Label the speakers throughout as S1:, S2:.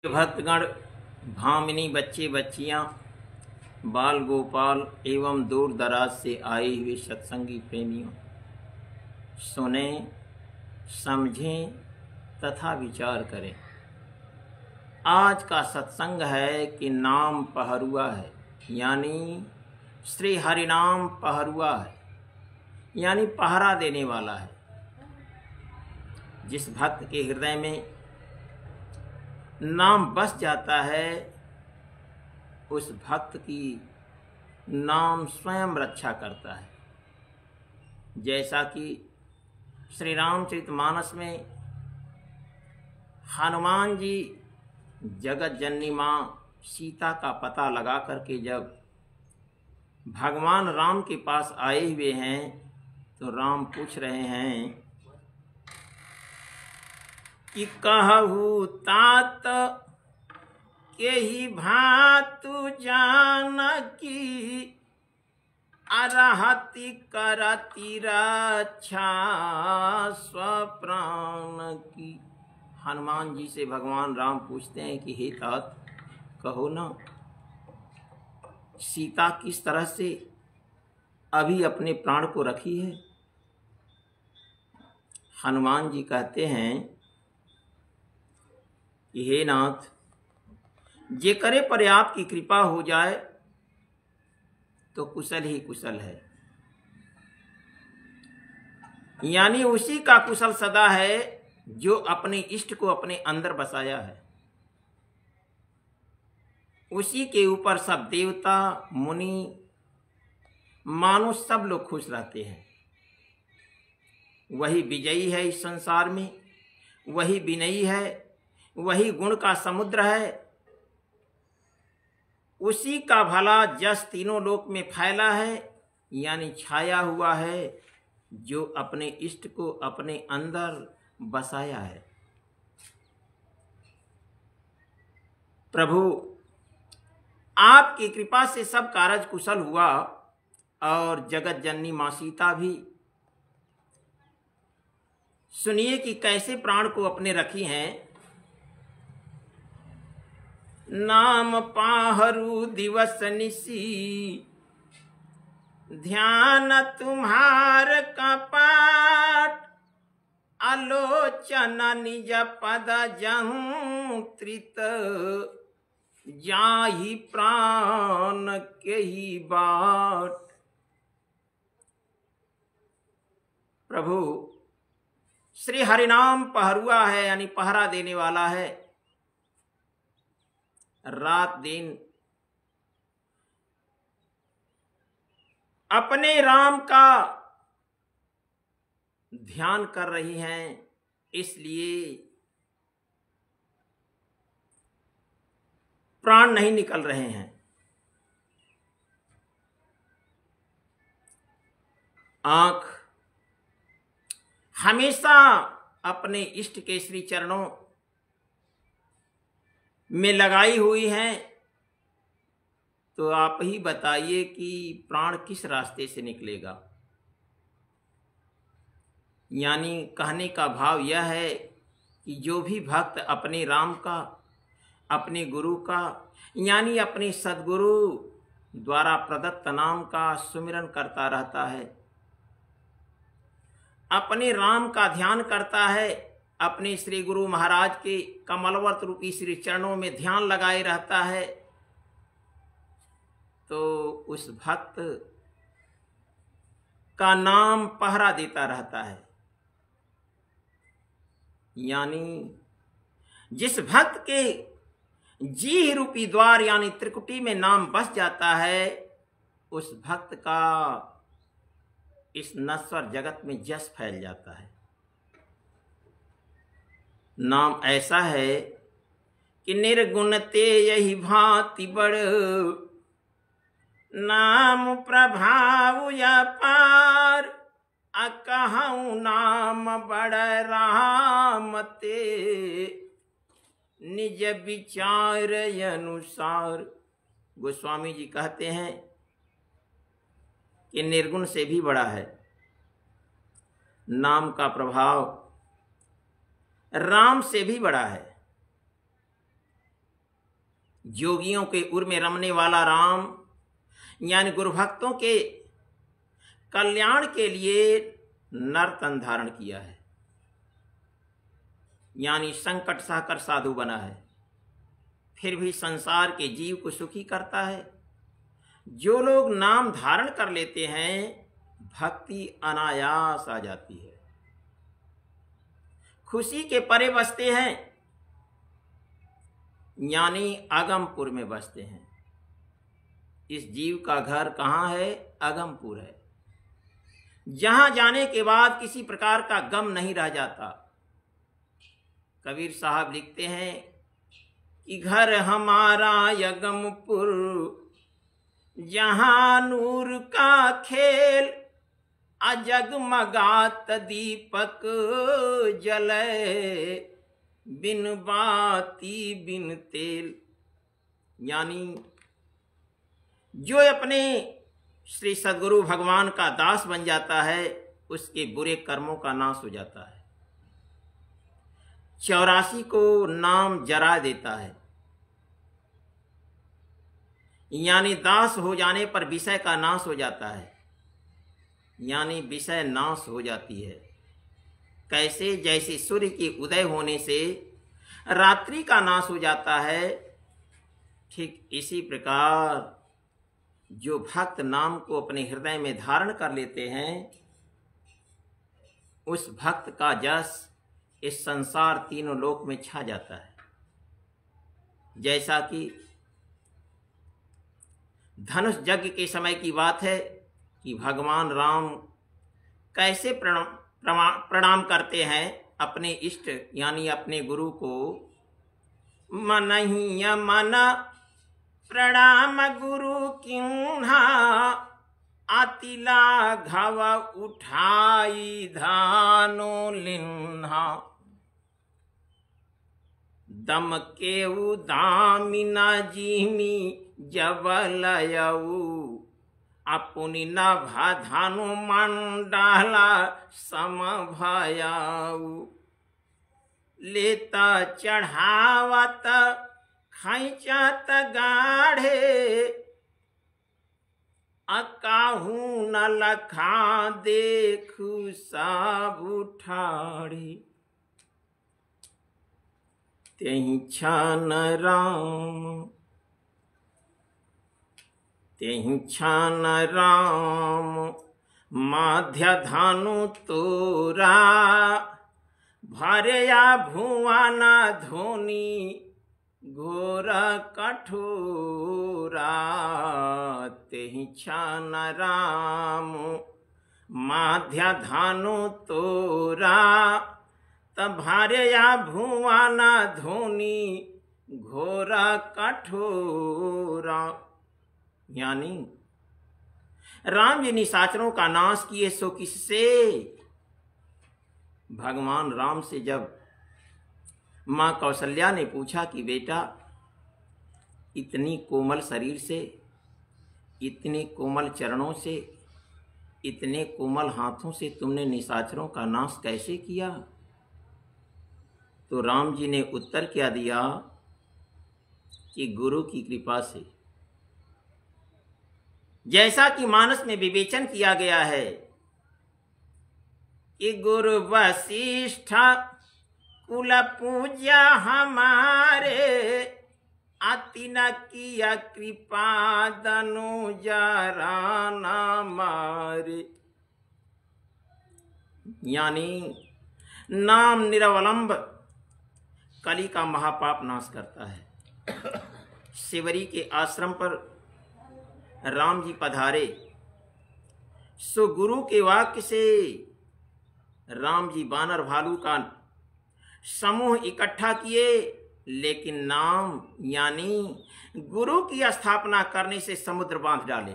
S1: भक्तगण, भामिनी, बच्चे बच्चियां, बाल गोपाल एवं दूर दराज से आए हुए सत्संगी प्रेमियों, सुने, समझें तथा विचार करें। आज का सत्संग है कि नाम पहरुआ है, यानी श्री हरिनाम पहरुआ है, यानी पहरा देने वाला है। जिस भक्त के हृदय में नाम बस जाता है, उस भक्त की नाम स्वयं रक्षा करता है। जैसा कि श्री रामचरितमानस में हनुमान जी जगत जननी माँ सीता का पता लगा करके जब भगवान राम के पास आए हुए हैं, तो राम पूछ रहे हैं कि कहू तात के ही भातु जानकी, अरहति करति रक्षा स्वप्राण की। हनुमान जी से भगवान राम पूछते हैं कि हे तात, कहो ना, सीता किस तरह से अभी अपने प्राण को रखी है। हनुमान जी कहते हैं कि हे नाथ, जे करे पर आपकी कृपा हो जाए तो कुशल ही कुशल है, यानी उसी का कुशल सदा है जो अपने इष्ट को अपने अंदर बसाया है। उसी के ऊपर सब देवता, मुनि, मानुष सब लोग खुश रहते हैं। वही विजयी है इस संसार में, वही विनयी है, वही गुण का समुद्र है। उसी का भला जस तीनों लोक में फैला है, यानी छाया हुआ है, जो अपने इष्ट को अपने अंदर बसाया है। प्रभु, आपकी कृपा से सब कारज कुशल हुआ और जगत जननी मां सीता भी। सुनिए कि कैसे प्राण को अपने रखी हैं। नाम पाहरू दिवस निसी, ध्यान तुम्हार कपाट, आलोचन निज पद जहूं त्रित, जाहि प्राण के ही बाट। प्रभु, श्री हरिनाम पहरुआ है, यानी पहरा देने वाला है। रात दिन अपने राम का ध्यान कर रही हैं, इसलिए प्राण नहीं निकल रहे हैं। आंख हमेशा अपने इष्ट के श्री चरणों में लगाई हुई हैं। तो आप ही बताइए कि प्राण किस रास्ते से निकलेगा। यानी कहने का भाव यह है कि जो भी भक्त अपने राम का, अपने गुरु का, यानी अपने सद्गुरु द्वारा प्रदत्त नाम का सुमिरन करता रहता है, अपने राम का ध्यान करता है, अपने श्री गुरु महाराज के कमलवत रूपी श्री चरणों में ध्यान लगाए रहता है, तो उस भक्त का नाम पहरा देता रहता है। यानी जिस भक्त के जी रूपी द्वार यानी त्रिकुटी में नाम बस जाता है, उस भक्त का इस नश्वर जगत में जस फैल जाता है। नाम ऐसा है कि निर्गुण ते यही भांति बड़, नाम प्रभाव या पार, अकहूँ नाम बड़ राम ते, निज विचार अनुसार। गोस्वामी जी कहते हैं कि निर्गुण से भी बड़ा है नाम का प्रभाव, राम से भी बड़ा है। जोगियों के उर में रमने वाला राम यानी गुरु भक्तों के कल्याण के लिए नर तन धारण किया है, यानी संकट सहकर साधु बना है, फिर भी संसार के जीव को सुखी करता है। जो लोग नाम धारण कर लेते हैं भक्ति अनायास आ जाती है, खुशी के परे बसते हैं, यानी अगमपुर में बसते हैं। इस जीव का घर कहाँ है? अगमपुर है, जहां जाने के बाद किसी प्रकार का गम नहीं रह जाता। कबीर साहब लिखते हैं कि घर हमारा अगमपुर, जहां नूर का खेल, अजगमगात दीपक जले, बिन बाती बिन तेल। यानी जो अपने श्री सद्गुरु भगवान का दास बन जाता है उसके बुरे कर्मों का नाश हो जाता है। 84 को नाम जरा देता है, यानी दास हो जाने पर विषय का नाश हो जाता है, यानी विषय नाश हो जाती है। कैसे? जैसे सूर्य के उदय होने से रात्रि का नाश हो जाता है, ठीक इसी प्रकार जो भक्त नाम को अपने हृदय में धारण कर लेते हैं उस भक्त का जस इस संसार तीनों लोक में छा जाता है। जैसा कि धनुष यज्ञ के समय की बात है कि भगवान राम कैसे प्रणाम करते हैं अपने इष्ट यानी अपने गुरु को। मनहिया मना प्रणाम गुरु किन्हा, आतिला घव उठाई धानो लिन्हा, दम केऊ दामिना जिमी जबलयऊ, अपुनि नभा धानु मंडला समभयाऊ, लेता चढ़ावत खैचत गाढ़े, अकाहू न लखा देखू सब उठाड़े, तेहि छान राम तेहि छान राम, माध्य धानु तोरा, भरया भुवना धोनी घोर कठोरा, तेहि छान राम, माध्य धानु तोरा, तभारया भुवना धोनी घोर कठोरा। यानी राम जी निशाचरों का नाश किए सो किससे? भगवान राम से जब माँ कौशल्या ने पूछा कि बेटा इतनी कोमल शरीर से, इतने कोमल चरणों से, इतने कोमल हाथों से तुमने निशाचरों का नाश कैसे किया? तो राम जी ने उत्तर क्या दिया कि गुरु की कृपा से। जैसा कि मानस में विवेचन किया गया है कि गुरु वशिष्ठ कुल पूजा हमारे, अति न किया कृपा दनु जरा न मारे। यानी नाम निरवलंब कली का महापाप नाश करता है। शिवरी के आश्रम पर राम जी पधारे सो गुरु के वाक्य से राम जी बानर भालू का समूह इकट्ठा किए, लेकिन नाम यानी गुरु की स्थापना करने से समुद्र बांध डाले।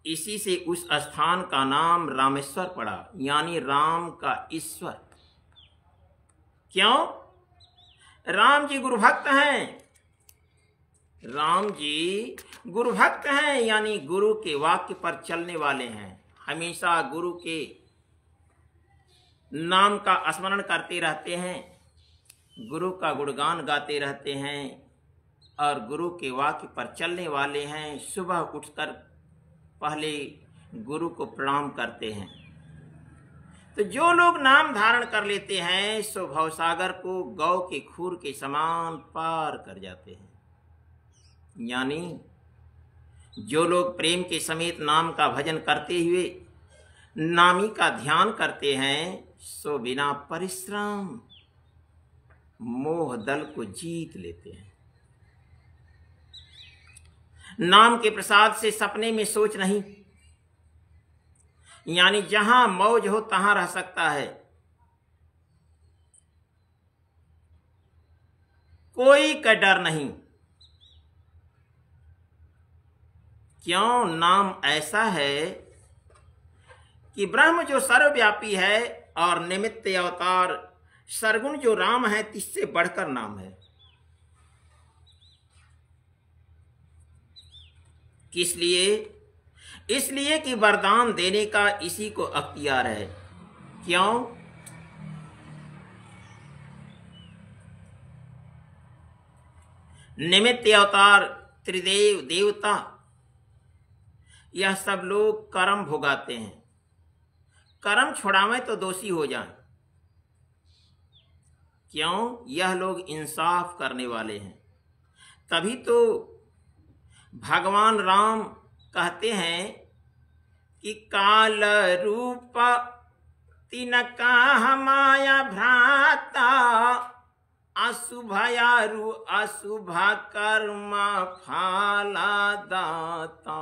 S1: इसी से उस स्थान का नाम रामेश्वर पड़ा, यानी राम का ईश्वर। क्यों? राम जी गुरु भक्त हैं। राम जी गुरु भक्त हैं, यानी गुरु के वाक्य पर चलने वाले हैं। हमेशा गुरु के नाम का स्मरण करते रहते हैं। गुरु का गुणगान गाते रहते हैं और गुरु के वाक्य पर चलने वाले हैं। सुबह उठकर पहले गुरु को प्रणाम करते हैं। तो जो लोग नाम धारण कर लेते हैं सो भवसागर को गौ के खूर के समान पार कर जाते हैं। यानी जो लोग प्रेम के समेत नाम का भजन करते हुए नामी का ध्यान करते हैं सो बिना परिश्रम मोह दल को जीत लेते हैं। नाम के प्रसाद से सपने में सोच नहीं, यानी जहां मौज हो तहां रह सकता है। कोई का डर नहीं। क्यों? नाम ऐसा है कि ब्रह्म जो सर्वव्यापी है और निमित्त अवतार सरगुण जो राम है तिससे बढ़कर नाम है। किस लिए? इसलिए कि वरदान देने का इसी को अख्तियार है। क्यों? निमित्त अवतार त्रिदेव देवता यह सब लोग कर्म भोगाते हैं। कर्म छुड़ावें तो दोषी हो जाएं। क्यों? यह लोग इंसाफ करने वाले हैं। तभी तो भगवान राम कहते हैं कि काल रूप तिनका माया भ्राता अशुभयारु अशुभ कर्म फाला दाता।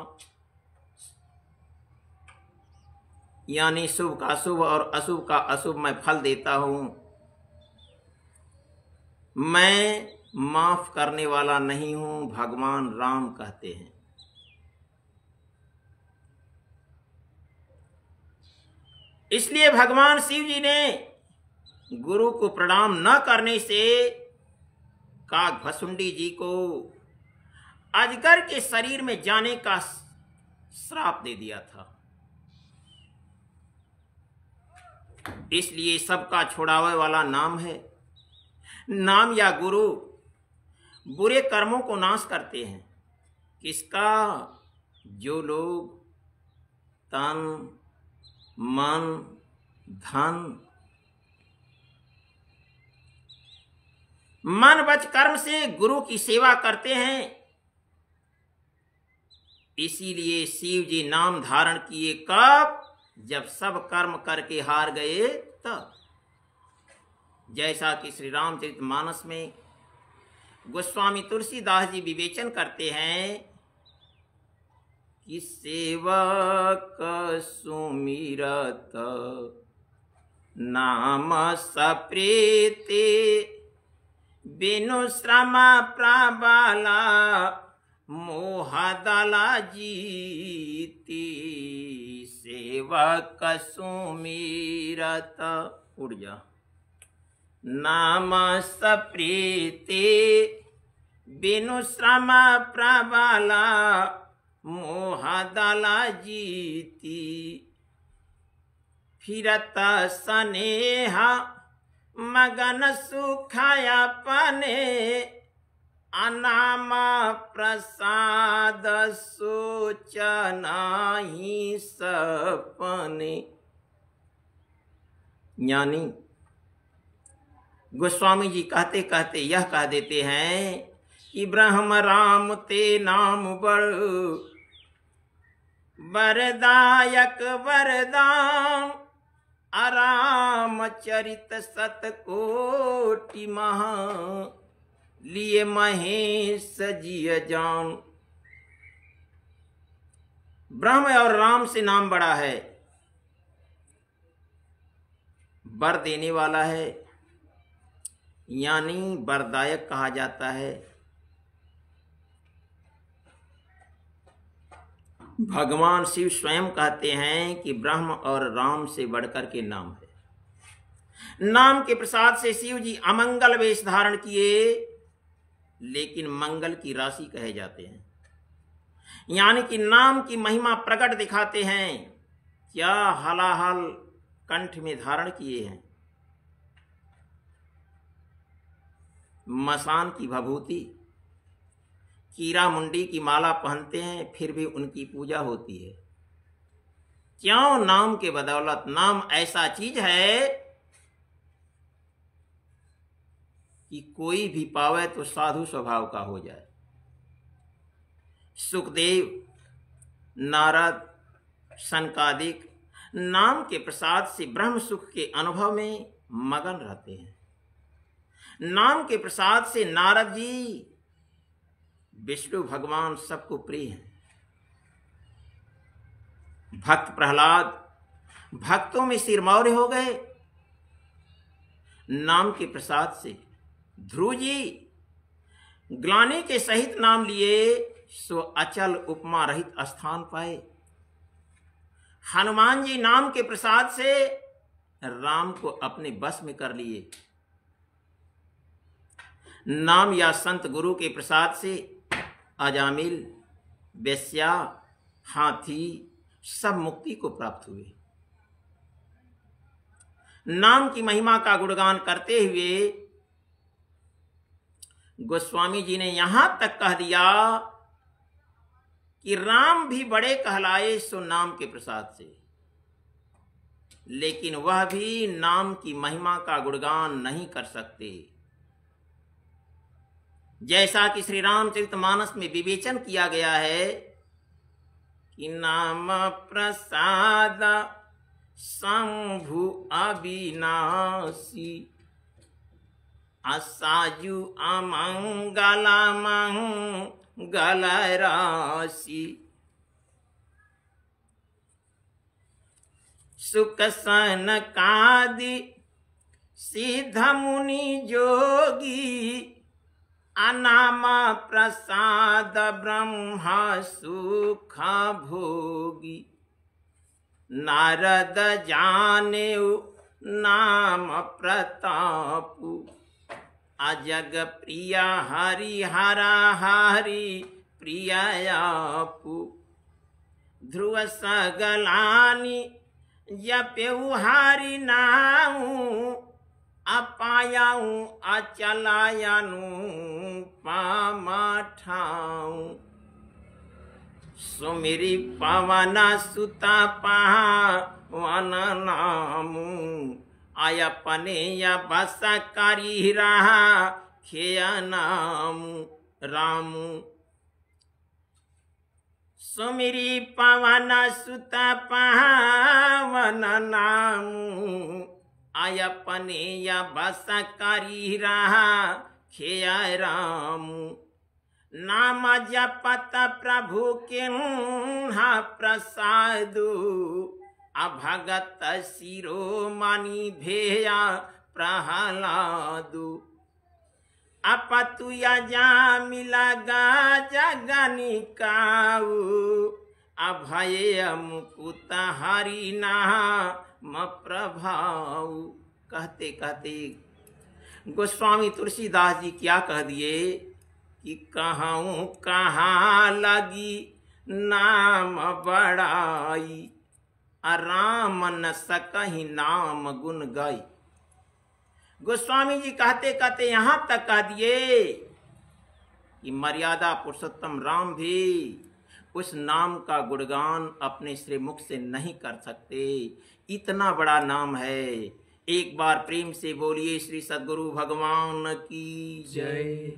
S1: यानी शुभ का शुभ और अशुभ का अशुभ मैं फल देता हूं। मैं माफ करने वाला नहीं हूं, भगवान राम कहते हैं। इसलिए भगवान शिव जी ने गुरु को प्रणाम न करने से काकभसुंडी जी को अजगर के शरीर में जाने का श्राप दे दिया था। इसलिए सबका छुड़ावे वाला नाम है। नाम या गुरु बुरे कर्मों को नाश करते हैं। किसका? जो लोग तन मन धन मन वच कर्म से गुरु की सेवा करते हैं। इसीलिए शिव जी नाम धारण किए कब? जब सब कर्म करके हार गए तब। जैसा कि श्री रामचरितमानस में गोस्वामी तुलसीदास जी विवेचन करते हैं कि सेवक सुमिरत नाम सप्रीति बिनु श्रम प्रबला मोहदला जीती। सेवक सुमिरत उड़ जा नाम सप्रीति बिनु श्रम प्रबला मोहदला जीती। फिरत स्नेह मगन सुखाया पने अनाम प्रसाद सोचना ही सपने। यानी गोस्वामी जी कहते कहते यह कह देते हैं कि ब्रह्म राम ते नाम बड़ वरदायक वरदान आराम चरित सतकोटि महा लिए महेश जिय जान। ब्रह्म और राम से नाम बड़ा है, वर देने वाला है, यानी वरदायक कहा जाता है। भगवान शिव स्वयं कहते हैं कि ब्रह्म और राम से बढ़कर के नाम है। नाम के प्रसाद से शिव जी अमंगल वेश धारण किए, लेकिन मंगल की राशि कहे जाते हैं। यानी कि नाम की महिमा प्रकट दिखाते हैं। क्या हलाहल कंठ में धारण किए हैं। मसान की भभूति, कीरा मुंडी की माला पहनते हैं, फिर भी उनकी पूजा होती है। क्यों? नाम के बदौलत। नाम ऐसा चीज है कि कोई भी पावे तो साधु स्वभाव का हो जाए। सुखदेव, नारद, सनकादिक नाम के प्रसाद से ब्रह्म सुख के अनुभव में मगन रहते हैं। नाम के प्रसाद से नारद जी, विष्णु भगवान सबको प्रिय हैं। भक्त प्रहलाद भक्तों में सिरमौर हो गए नाम के प्रसाद से। ध्रुव जी ग्लानि के सहित नाम लिए, सो अचल उपमा रहित स्थान पाए। हनुमान जी नाम के प्रसाद से राम को अपने बस में कर लिए। नाम या संत गुरु के प्रसाद से अजामिल, वेश्या, हाथी सब मुक्ति को प्राप्त हुए। नाम की महिमा का गुणगान करते हुए गोस्वामी जी ने यहां तक कह दिया कि राम भी बड़े कहलाए सो नाम के प्रसाद से, लेकिन वह भी नाम की महिमा का गुणगान नहीं कर सकते। जैसा कि श्री रामचरितमानस में विवेचन किया गया है कि नाम प्रसाद शंभु अविनाशी, असाजु अमंगल मंगल राशि। सुख सनकादि सिद्ध मुनि जोगी, अनाम प्रसाद ब्रह्मा सुख भोगी। नारद जानेउ नाम प्रतापु, अजग प्रिय हरि हरा हरि प्रियापु। ध्रुव सगलानि जपेउ हरि नामु, अपायाऊ अचलायनु पामाठाऊ। सुमिरि पवन सुता पावन नामु, आयपने या बस करी रहा खेया नामु रामु। सुमिरि पवन सुता पावन नामु, आयपने या बस करी रहा खेया रामु। नाम जपत प्रभु किन्हा प्रसादु, अभगत शिरोमणि भेया प्रहलादु। अपतु यजामिल जगनिकाऊ, अभय मुकुत हरि नाम प्रभाऊ। कहते कहते गोस्वामी तुलसीदास जी क्या कह दिए कि कहूँ कहाँ लगी नाम बड़ाई, राम न सकहि नाम गुण गाई। गोस्वामी जी कहते कहते यहां तक कह दिए कि मर्यादा पुरुषोत्तम राम भी उस नाम का गुणगान अपने श्रीमुख से नहीं कर सकते। इतना बड़ा नाम है। एक बार प्रेम से बोलिए श्री सद्गुरु भगवान की जय।